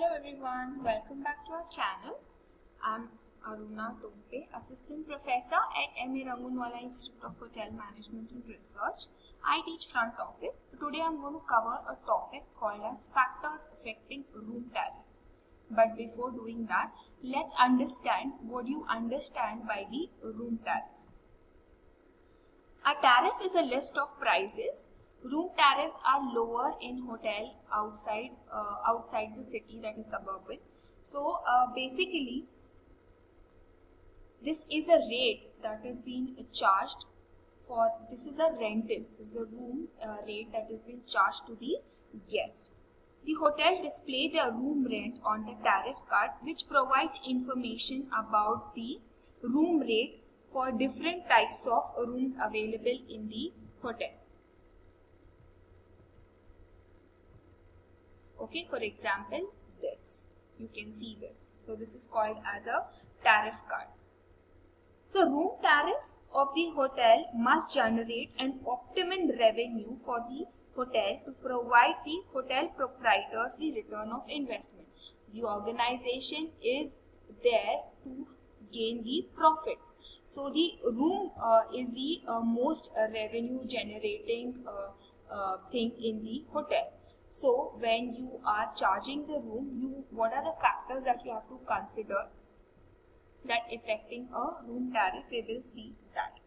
Hello everyone, welcome back to our channel. I'm Aruna Tompe, Assistant Professor at M.A. Rangunwala Institute of Hotel Management and Research. I teach front office. Today I'm going to cover a topic called as factors affecting room tariff. But before doing that, let's understand what you understand by the room tariff. A tariff is a list of prices. Room tariffs are lower in hotel outside the city, that is suburban. So basically, this is a rate that is being charged for. This is a rental. This is a room rate that is being charged to the guest. The hotel display their room rent on the tariff card, which provide information about the room rate for different types of rooms available in the hotel. Okay, for example, this. You can see this. So this is called as a tariff card. So room tariff of the hotel must generate an optimum revenue for the hotel to provide the hotel proprietors the return of investment. The organization is there to gain the profits. So the room is the most revenue generating thing in the hotel. So when you are charging the room, what are the factors that you have to consider that affecting a room tariff? We will see that.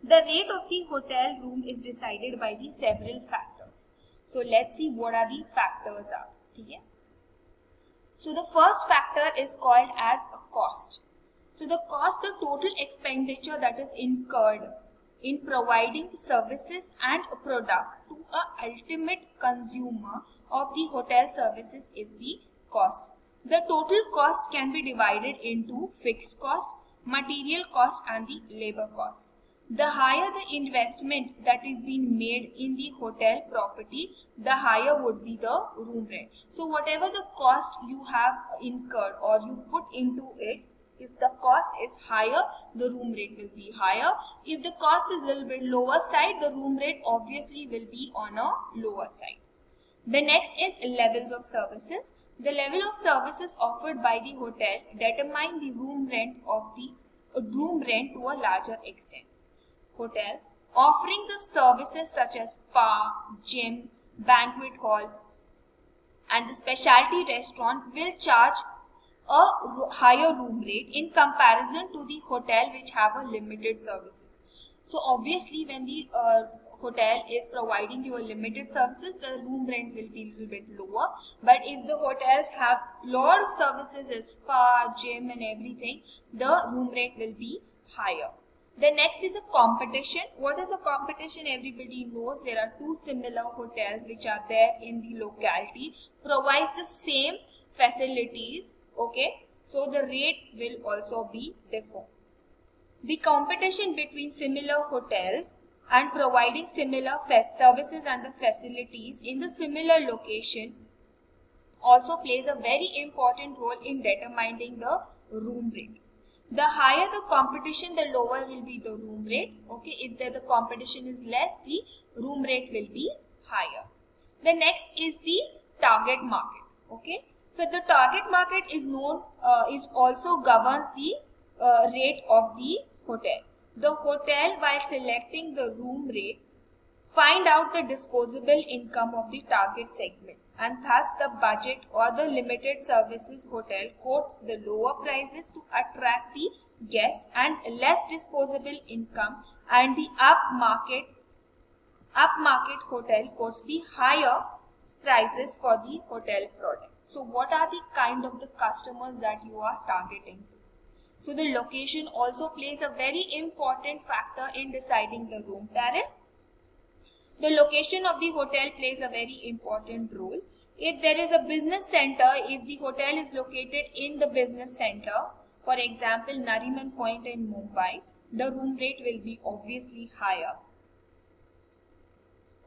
The rate of the hotel room is decided by the several factors. So let's see what are the factors are. Okay? So the first factor is called as a cost. So the cost, the total expenditure that is incurred in providing the services and a product to a ultimate consumer of the hotel services is the cost. The total cost can be divided into fixed cost, material cost and the labor cost. The higher the investment that is being made in the hotel property, the higher would be the room rent. So whatever the cost you have incurred or you put into it, if the cost is higher, the room rate will be higher. If the cost is a little bit lower side, the room rate obviously will be on a lower side. The next is levels of services. The level of services offered by the hotel determine the room rent to a larger extent. Hotels offering the services such as spa, gym, banquet hall and the specialty restaurant will charge a higher room rate in comparison to the hotel which have a limited services. So obviously when the hotel is providing you a limited services, the room rent will be a little bit lower. But if the hotels have lot of services as spa, gym and everything, the room rate will be higher. The next is a competition. What is a competition? Everybody knows there are two similar hotels which are there in the locality, provides the same facilities. Okay, so the rate will also be different. The competition between similar hotels and providing similar services and the facilities in the similar location also plays a very important role in determining the room rate. The higher the competition, the lower will be the room rate. Okay, if the competition is less, the room rate will be higher. The next is the target market. Okay, so the target market is also governs the rate of the hotel. The hotel, while selecting the room rate, find out the disposable income of the target segment, and thus the budget or the limited services hotel quote the lower prices to attract the guest and less disposable income, and the upmarket hotel quotes the higher prices for the hotel product. So what are the kind of the customers that you are targeting? So the location also plays a very important factor in deciding the room tariff. The location of the hotel plays a very important role. If there is a business center, if the hotel is located in the business center, for example Nariman Point in Mumbai, the room rate will be obviously higher.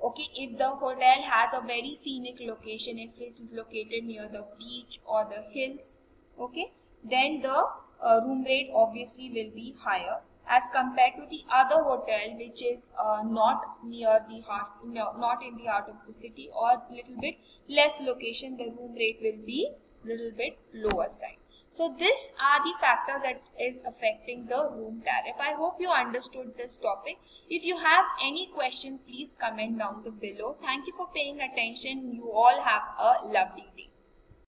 Okay, if the hotel has a very scenic location, if it is located near the beach or the hills, okay, then the room rate obviously will be higher as compared to the other hotel which is not near the heart, not in the heart of the city or little bit less location, the room rate will be little bit lower side. So these are the factors that is affecting the room tariff. I hope you understood this topic. If you have any question, please comment down below. Thank you for paying attention. You all have a lovely day.